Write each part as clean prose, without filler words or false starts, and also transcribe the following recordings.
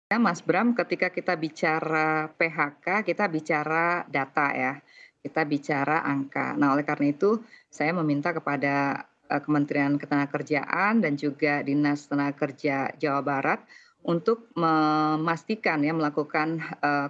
Ya, Mas Bram, ketika kita bicara PHK, kita bicara data ya, kita bicara angka. Nah, oleh karena itu saya meminta kepada, Kementerian Ketenagakerjaan dan juga Dinas Tenaga Kerja Jawa Barat untuk memastikan ya, melakukan,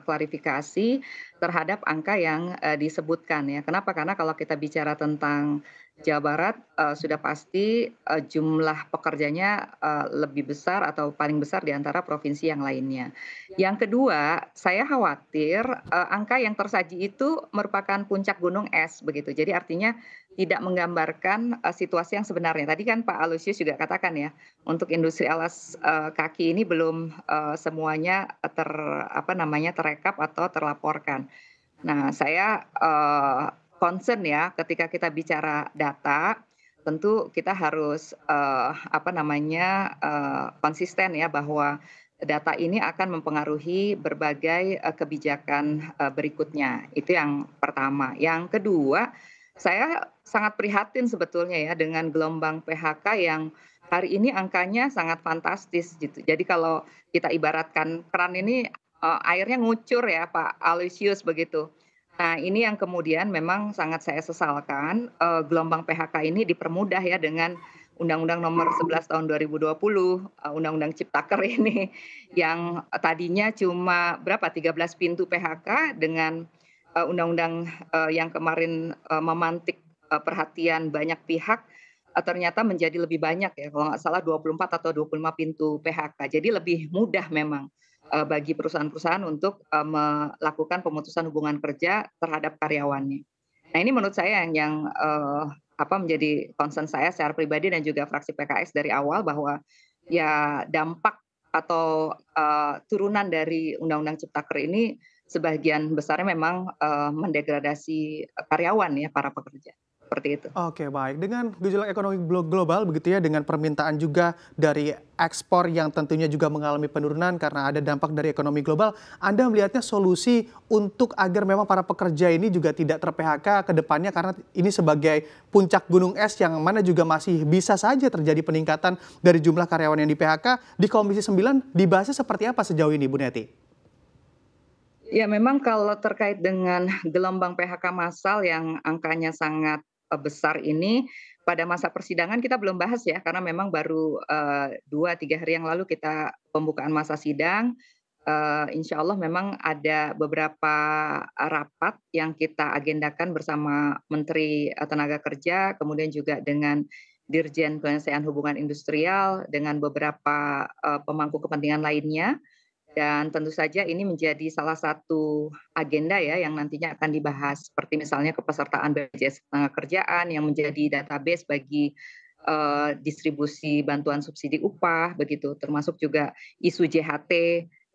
klarifikasi terhadap angka yang, disebutkan ya. Kenapa? Karena kalau kita bicara tentang Jawa Barat, sudah pasti, jumlah pekerjanya, lebih besar atau paling besar di antara provinsi yang lainnya. Yang kedua, saya khawatir, angka yang tersaji itu merupakan puncak gunung es begitu. Jadi artinya tidak menggambarkan, situasi yang sebenarnya. Tadi kan Pak Aloysius juga katakan ya, untuk industri alas, kaki ini belum, semuanya, apa namanya, terekap atau terlaporkan. Nah, saya, concern ya ketika kita bicara data, tentu kita harus, apa namanya, konsisten ya bahwa data ini akan mempengaruhi berbagai, kebijakan, berikutnya. Itu yang pertama. Yang kedua, saya sangat prihatin sebetulnya ya dengan gelombang PHK yang hari ini angkanya sangat fantastis gitu. Jadi kalau kita ibaratkan keran ini, airnya ngucur ya Pak Aloysius begitu. Nah, ini yang kemudian memang sangat saya sesalkan, gelombang PHK ini dipermudah ya dengan Undang-Undang Nomor 11 Tahun 2020, Undang-Undang Ciptaker ini yang tadinya cuma berapa, 13 pintu PHK dengan, undang-undang, yang kemarin, memantik, perhatian banyak pihak, ternyata menjadi lebih banyak ya, kalau nggak salah 24 atau 25 pintu PHK. Jadi lebih mudah memang bagi perusahaan-perusahaan untuk, melakukan pemutusan hubungan kerja terhadap karyawannya. Nah, ini menurut saya yang, apa, menjadi concern saya secara pribadi dan juga fraksi PKS dari awal bahwa ya dampak atau, turunan dari Undang-Undang Ciptaker ini sebagian besarnya memang, mendegradasi, karyawan ya, para pekerja, seperti itu. Oke, baik. Dengan gejolak ekonomi global begitu ya, dengan permintaan juga dari ekspor yang tentunya juga mengalami penurunan karena ada dampak dari ekonomi global, Anda melihatnya solusi untuk agar memang para pekerja ini juga tidak ter-PHK ke depannya karena ini sebagai puncak gunung es yang mana juga masih bisa saja terjadi peningkatan dari jumlah karyawan yang di-PHK. Di Komisi 9 dibahasnya seperti apa sejauh ini, Bu Neti? Ya memang kalau terkait dengan gelombang PHK massal yang angkanya sangat, besar ini, pada masa persidangan kita belum bahas ya, karena memang baru, 2, 3 hari yang lalu kita pembukaan masa sidang, insya Allah memang ada beberapa, rapat yang kita agendakan bersama Menteri, Tenaga Kerja, kemudian juga dengan Dirjen Penyelesaian Hubungan Industrial, dengan beberapa, pemangku kepentingan lainnya. Dan tentu saja ini menjadi salah satu agenda ya yang nantinya akan dibahas, seperti misalnya kepesertaan BPJS Ketenagakerjaan yang menjadi database bagi, distribusi bantuan subsidi upah begitu, termasuk juga isu JHT.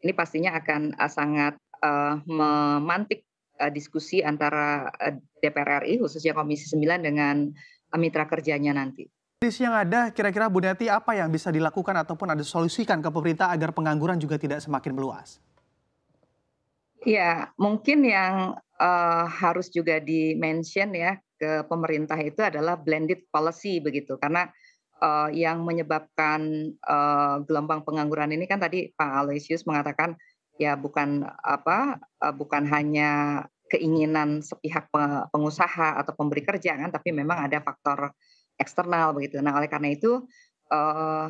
Ini pastinya akan, sangat, memantik, diskusi antara, DPR RI khususnya Komisi 9 dengan, mitra kerjanya nanti. Kondisi yang ada, kira-kira Bu Neti apa yang bisa dilakukan ataupun ada solusikan ke pemerintah agar pengangguran juga tidak semakin meluas? Iya, mungkin yang, harus juga di-mention ya ke pemerintah itu adalah blended policy begitu. Karena, yang menyebabkan, gelombang pengangguran ini kan tadi Pak Aloysius mengatakan, ya bukan apa, bukan hanya keinginan sepihak pengusaha atau pemberi kerja kan, tapi memang ada faktor eksternal begitu. Nah, oleh karena itu, eee,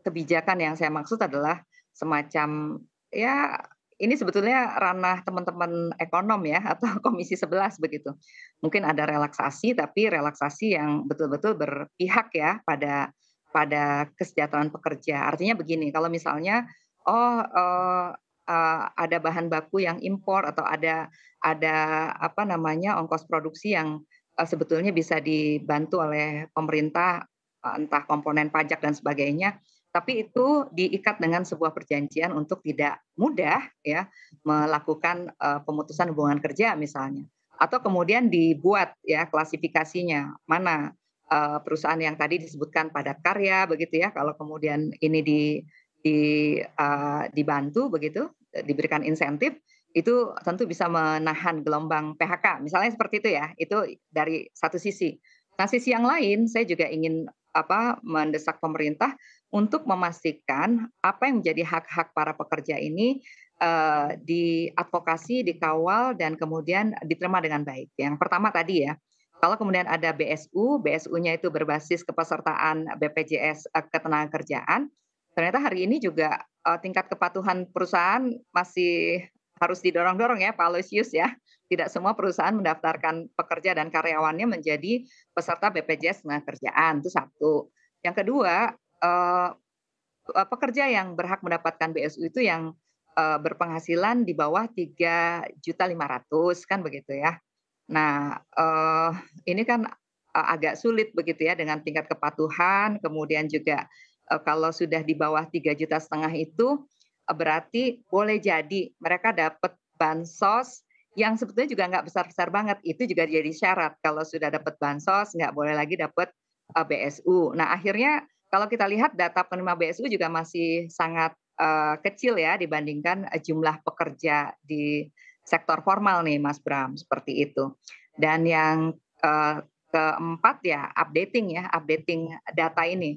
kebijakan yang saya maksud adalah semacam ya ini sebetulnya ranah teman-teman ekonom ya atau Komisi 11 begitu. Mungkin ada relaksasi, tapi relaksasi yang betul-betul berpihak ya pada kesejahteraan pekerja. Artinya begini, kalau misalnya, oh, ada bahan baku yang impor atau ada apa namanya, ongkos produksi yang, sebetulnya bisa dibantu oleh pemerintah, entah komponen pajak dan sebagainya, tapi itu diikat dengan sebuah perjanjian untuk tidak mudah ya melakukan, pemutusan hubungan kerja misalnya. Atau kemudian dibuat ya klasifikasinya, mana, perusahaan yang tadi disebutkan padat karya begitu ya, kalau kemudian ini di dibantu begitu, diberikan insentif, itu tentu bisa menahan gelombang PHK, misalnya seperti itu ya, itu dari satu sisi. Nah, sisi yang lain saya juga ingin apa, mendesak pemerintah untuk memastikan apa yang menjadi hak-hak para pekerja ini, diadvokasi, dikawal, dan kemudian diterima dengan baik. Yang pertama tadi ya, kalau kemudian ada BSU, BSU-nya itu berbasis kepesertaan BPJS, Ketenagakerjaan, ternyata hari ini juga, tingkat kepatuhan perusahaan masih harus didorong-dorong ya, Pak Aloysius ya. Tidak semua perusahaan mendaftarkan pekerja dan karyawannya menjadi peserta BPJS Ketenagakerjaan, itu satu. Yang kedua, eee pekerja yang berhak mendapatkan BSU itu yang, berpenghasilan di bawah 3.500.000 kan begitu ya. Nah, ini kan, agak sulit begitu ya dengan tingkat kepatuhan, kemudian juga, kalau sudah di bawah 3,5 juta itu, berarti boleh jadi mereka dapat bansos yang sebetulnya juga nggak besar-besar banget, itu juga jadi syarat kalau sudah dapat bansos nggak boleh lagi dapat, BSU. Nah akhirnya kalau kita lihat data penerima BSU juga masih sangat, kecil ya dibandingkan, jumlah pekerja di sektor formal nih Mas Bram, seperti itu. Dan yang, keempat ya updating data ini.